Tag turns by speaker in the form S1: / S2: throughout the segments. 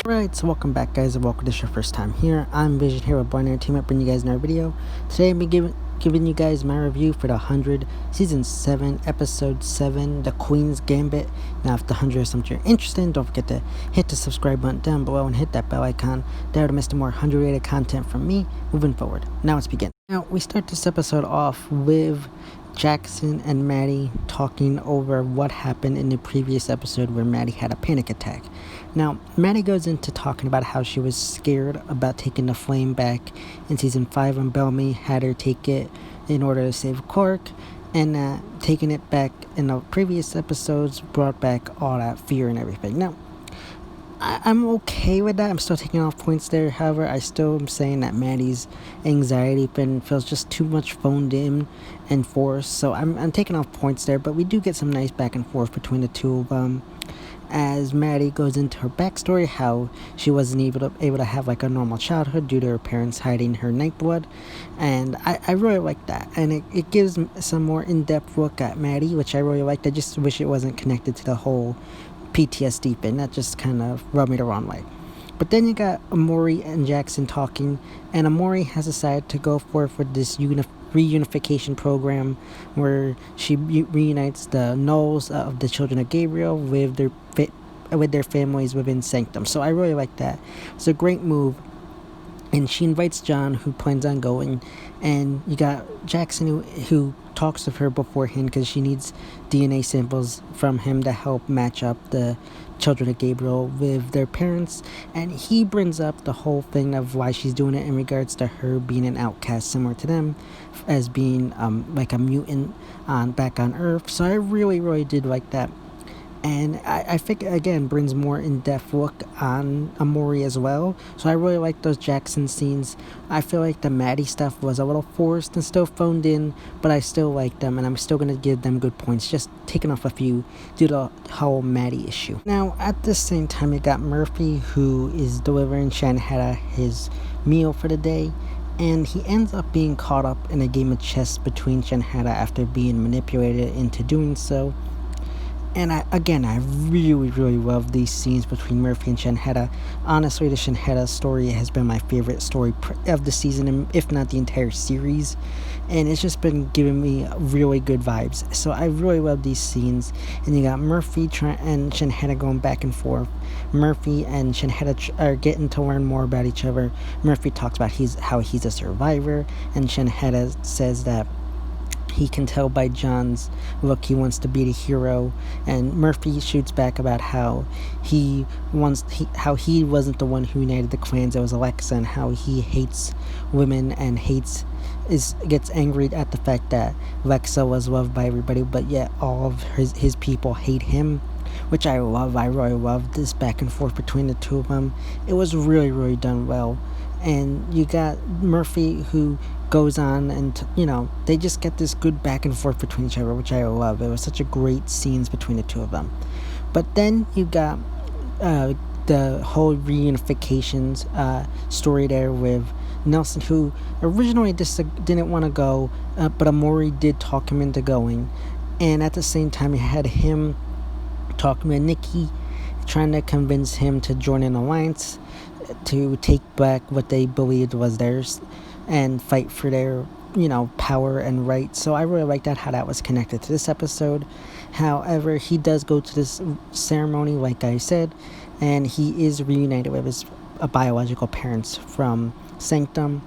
S1: Alright, so welcome back guys, and welcome to this your first time here. I'm Vision here with Blind Entertainment, bringing you guys another video. Today I'm giving you guys my review for the 100 Season 7, Episode 7, The Queen's Gambit. Now if the 100 is something you're interested in, don't forget to hit the subscribe button down below and hit that bell icon there to miss the more 100 rated content from me moving forward. Now let's begin. Now we start this episode off with Jackson and Maddie talking over what happened in the previous episode where Maddie had a panic attack. Now, Maddie goes into talking about how she was scared about taking the flame back in Season 5 when Bellamy had her take it in order to save Cork, and taking it back in the previous episodes brought back all that fear and everything. Now, I'm okay with that. I'm still taking off points there. However, I still am saying that Maddie's anxiety feels just too much phoned in and forced. So I'm taking off points there. But we do get some nice back and forth between the two of them, as Maddie goes into her backstory, how she wasn't able to have like a normal childhood due to her parents hiding her night blood. And I really like that. And it gives some more in-depth look at Maddie, which I really liked. I just wish it wasn't connected to the whole PTSD thing. That just kind of rubbed me the wrong way. But then you got Amori and Jackson talking, and Amori has decided to go forth with this reunification program where she reunites the Knowles of the children of Gabriel with their families within Sanctum. So I really like that. It's a great move. And she invites John, who plans on going, and you got Jackson who talks with her beforehand because she needs DNA samples from him to help match up the children of Gabriel with their parents, and he brings up the whole thing of why she's doing it in regards to her being an outcast similar to them, as being like a mutant back on Earth. So I really did like that. And I think, again, brings more in-depth look on Amori as well. So I really like those Jackson scenes. I feel like the Maddie stuff was a little forced and still phoned in, but I still like them, and I'm still going to give them good points, just taking off a few due to the whole Maddie issue. Now, at the same time, you got Murphy, who is delivering sheiheda his meal for the day, and he ends up being caught up in a game of chess between sheiheda after being manipulated into doing so. And I really love these scenes between Murphy and sheiheda. Honestly, the sheiheda story has been my favorite story of the season, if not the entire series. And it's just been giving me really good vibes. So I really love these scenes. And you got Murphy and sheiheda going back and forth. Murphy and sheiheda are getting to learn more about each other. Murphy talks about how he's a survivor, and sheiheda says that he can tell by John's look he wants to be the hero, and Murphy shoots back about how he wasn't the one who united the clans. It was Alexa, and how he hates women and gets angry at the fact that Alexa was loved by everybody, but yet all of his people hate him, which I love. I really love this back and forth between the two of them. It was really done well. And you got Murphy, who goes on, and they just get this good back and forth between each other, which I love. It was such a great scenes between the two of them. But then you got the whole reunifications story there with Nelson, who originally didn't want to go, but Amori did talk him into going. And at the same time, you had him talking to Nikki, trying to convince him to join an alliance to take back what they believed was theirs and fight for their power and rights. So I really like that, how that was connected to this episode. However, he does go to this ceremony, like I said, and he is reunited with his biological parents from Sanctum.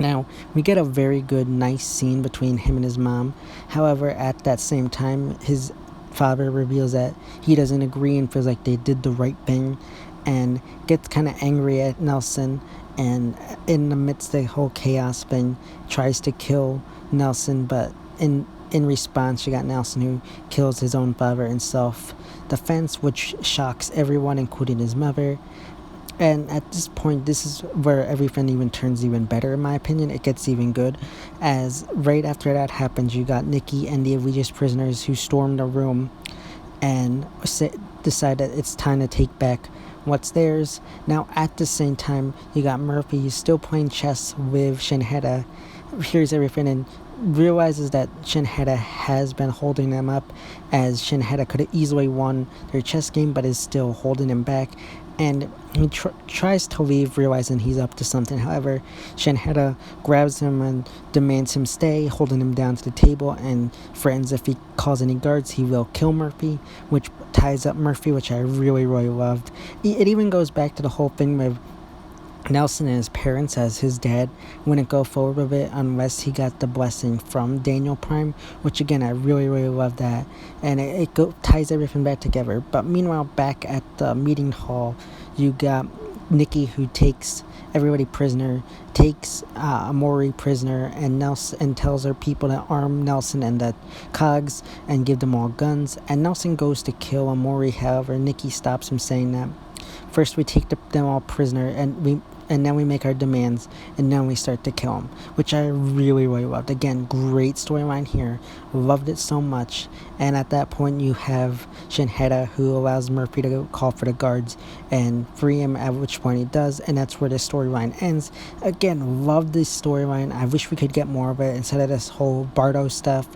S1: Now, we get a very good, nice scene between him and his mom. However, at that same time, his father reveals that he doesn't agree and feels like they did the right thing, and gets kind of angry at Nelson, and in the midst of the whole chaos thing, tries to kill Nelson, but in response, you got Nelson, who kills his own father in self-defense, which shocks everyone, including his mother. And at this point, this is where everything even turns even better, in my opinion. It gets even good, as right after that happens, you got Nikki and the Allegiance prisoners who storm the room and decide that it's time to take back what's theirs. Now, at the same time, you got Murphy, he's still playing chess with sheiheda, hears everything, and realizes that sheiheda has been holding them up, as sheiheda could have easily won their chess game but is still holding him back, and he tries to leave, realizing he's up to something. However, sheiheda grabs him and demands him stay, holding him down to the table, and threatens if he calls any guards, he will kill Murphy, which ties up Murphy, which I really, really loved. It even goes back to the whole thing with Nelson and his parents, as his dad wouldn't go forward with it unless he got the blessing from Daniel Prime, which again, I really, really love that, and it ties everything back together. But meanwhile, back at the meeting hall, you got Nikki, who takes everybody prisoner, takes Amori prisoner, and Nelson, and tells her people to arm Nelson and the cogs and give them all guns. And Nelson goes to kill Amori. However, Nikki stops him, saying that first we take them all prisoner, and then we make our demands, and then we start to kill him, which I really, really loved. Again, great storyline here. Loved it so much. And at that point, you have sheiheda, who allows Murphy to call for the guards and free him, at which point he does, and that's where the storyline ends. Again, love this storyline. I wish we could get more of it instead of this whole Bardo stuff,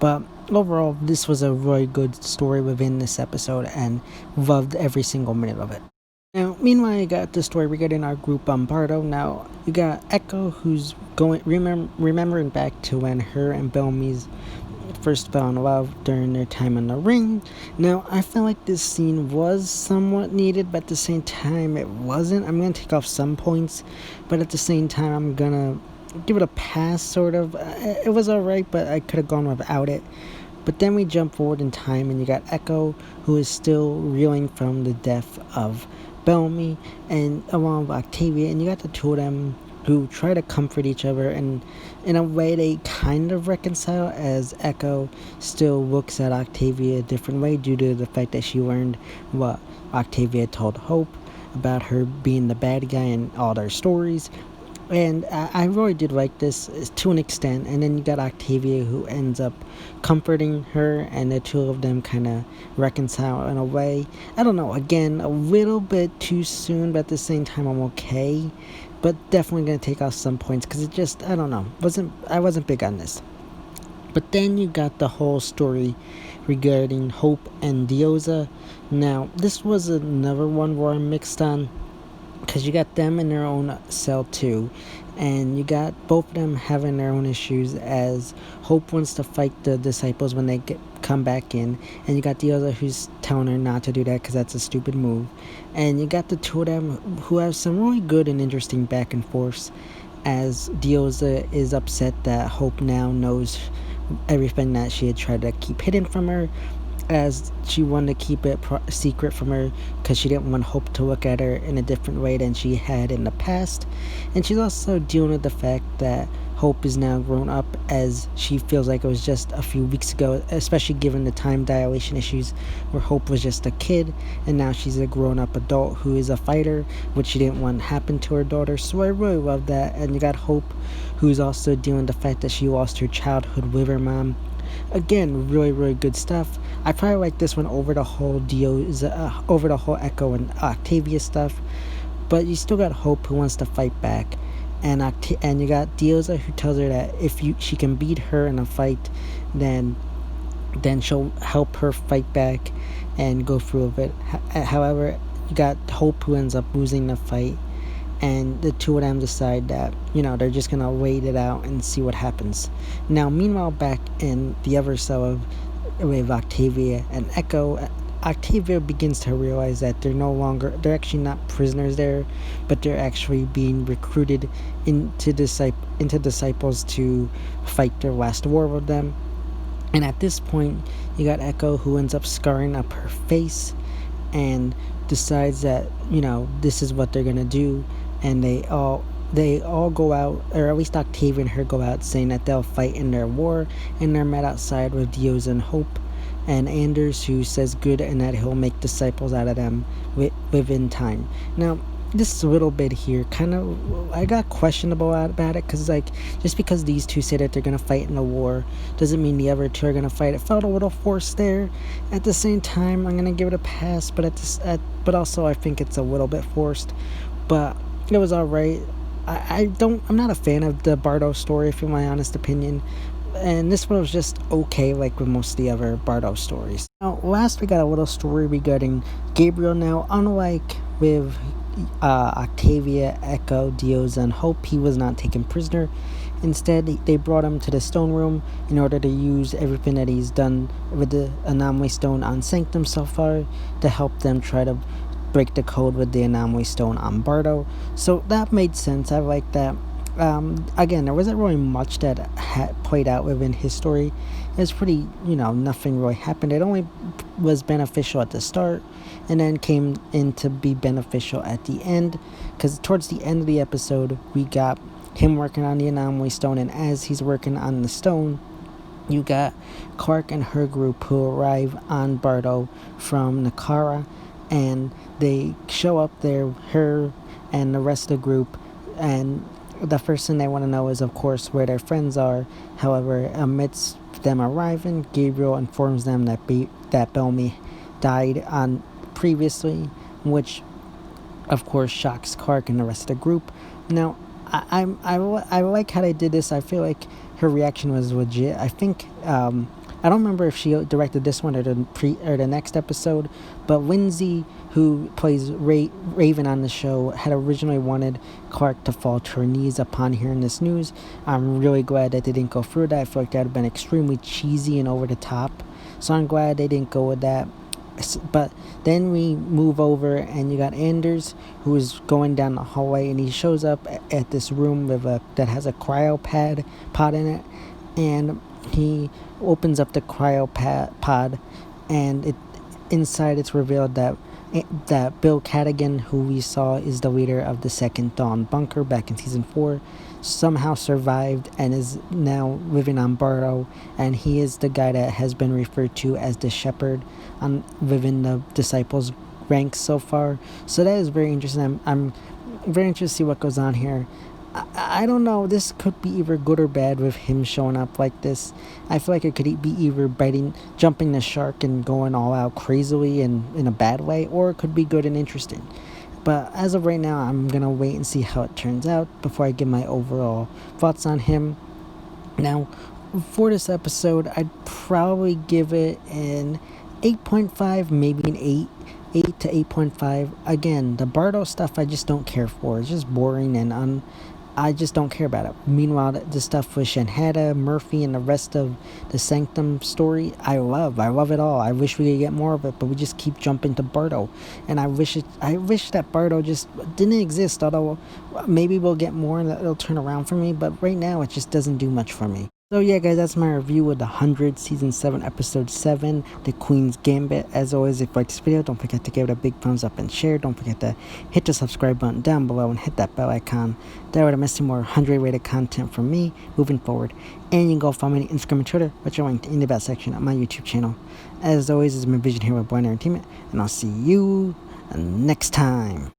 S1: but overall, this was a really good story within this episode, and loved every single minute of it. Now, meanwhile, you got the story regarding our group Bardo. Now, you got Echo, who's remembering back to when her and Bellamy's first fell in love during their time in the ring. Now, I feel like this scene was somewhat needed, but at the same time, it wasn't. I'm going to take off some points, but at the same time, I'm going to give it a pass, sort of. It was alright, but I could have gone without it. But then we jump forward in time, and you got Echo, who is still reeling from the death of Bellamy, and along with Octavia, and you got the two of them who try to comfort each other, and in a way they kind of reconcile, as Echo still looks at Octavia a different way due to the fact that she learned what Octavia told Hope about her being the bad guy in all their stories. And I really did like this to an extent. And then you got Octavia, who ends up comforting her, and the two of them kind of reconcile in a way. I don't know, again, a little bit too soon, but at the same time I'm okay. But definitely going to take off some points, because it just, I don't know, I wasn't big on this. But then you got the whole story regarding Hope and Diosa. Now, this was another one where I'm mixed on, because you got them in their own cell too, and you got both of them having their own issues, as Hope wants to fight the disciples when they come back in, and you got the other who's telling her not to do that because that's a stupid move. And you got the two of them who have some really good and interesting back and forth, as Diosa is upset that Hope now knows everything that she had tried to keep hidden from her, as she wanted to keep it secret from her because she didn't want Hope to look at her in a different way than she had in the past. And she's also dealing with the fact that Hope is now grown up, as she feels like it was just a few weeks ago, especially given the time dilation issues where Hope was just a kid and now she's a grown-up adult who is a fighter, which she didn't want happen to her daughter. So I really love that. And you got Hope, who's also dealing with the fact that she lost her childhood with her mom. Again, really, really good stuff. I probably like this one over the whole over the whole Echo and Octavia stuff, but you still got Hope, who wants to fight back, and you got Diosa, who tells her that if she can beat her in a fight, then she'll help her fight back and go through with it. However, you got Hope, who ends up losing the fight, and the two of them decide that, they're just gonna wait it out and see what happens. Now, meanwhile, back in the other cell with Octavia and Echo, Octavia begins to realize that they're actually not prisoners there, but they're actually being recruited into disciples to fight their last war with them. And at this point, you got Echo, who ends up scarring up her face and decides that, this is what they're gonna do. And they all go out, or at least Octavia and her go out, saying that they'll fight in their war, and they're met outside with Diosa and Hope, and Anders, who says good and that he'll make disciples out of them within time. Now, this little bit here, I got questionable about it, because just because these two say that they're going to fight in the war doesn't mean the other two are going to fight. It felt a little forced there. At the same time, I'm going to give it a pass, but also I think it's a little bit forced, but it was alright. I'm not a fan of the Bardo story, if in my honest opinion. and this one was just okay, like with most of the other Bardo stories. Now, last we got a little story regarding Gabriel. Now, unlike with Octavia, Echo, Dioza, and Hope, he was not taken prisoner. Instead, they brought him to the stone room in order to use everything that he's done with the anomaly stone on Sanctum so far to help them try to break the code with the anomaly stone on Bardo. So that made sense. I like that. Again, there wasn't really much that had played out within his story. It was pretty, nothing really happened. It only was beneficial at the start and then came in to be beneficial at the end, because towards the end of the episode, we got him working on the anomaly stone, and as he's working on the stone, you got Clark and her group who arrive on Bardo from Nakara, and they show up there, her and the rest of the group, and the first thing they want to know is, of course, where their friends are. However, amidst them arriving, Gabriel informs them that Bellamy died on previously, which, of course, shocks Clark and the rest of the group. Now, I like how they did this. I feel like her reaction was legit. I think I don't remember if she directed this one or the next episode, but Lindsay, who plays Raven on the show, had originally wanted Clark to fall to her knees upon hearing this news. I'm really glad that they didn't go through that. I feel like that would have been extremely cheesy and over the top. So I'm glad they didn't go with that. But then we move over, and you got Anders, who is going down the hallway, and he shows up at this room that has a pod in it, and he opens up the pod, and inside it's revealed that Bill Cadigan, who we saw is the leader of the Second Dawn bunker back in season 4, somehow survived and is now living on Bardo, and he is the guy that has been referred to as the shepherd within the disciples ranks so far. So that is very interesting. I'm very interested to see what goes on here. I don't know, this could be either good or bad with him showing up like this. I feel like it could be either jumping the shark and going all out crazily and in a bad way, or it could be good and interesting. But as of right now, I'm going to wait and see how it turns out before I give my overall thoughts on him. Now, for this episode, I'd probably give it an 8.5, maybe an 8 to 8.5. Again, the Bardo stuff I just don't care for. It's just boring, and I just don't care about it. Meanwhile, the stuff with sheiheda, Murphy, and the rest of the Sanctum story, I love it all. I wish we could get more of it, but we just keep jumping to Bardo, and I wish that Bardo just didn't exist. Although maybe we'll get more and it'll turn around for me, but right now it just doesn't do much for me. So yeah, guys, that's my review of the 100 Season 7, Episode 7, The Queen's Gambit. As always, if you like this video, don't forget to give it a big thumbs up and share. Don't forget to hit the subscribe button down below and hit that bell icon. That way to miss more 100 rated content from me moving forward. And you can go follow me on Instagram and Twitter, which are linked in the about section of my YouTube channel. As always, it's my Vision here with Blind Entertainment, and I'll see you next time.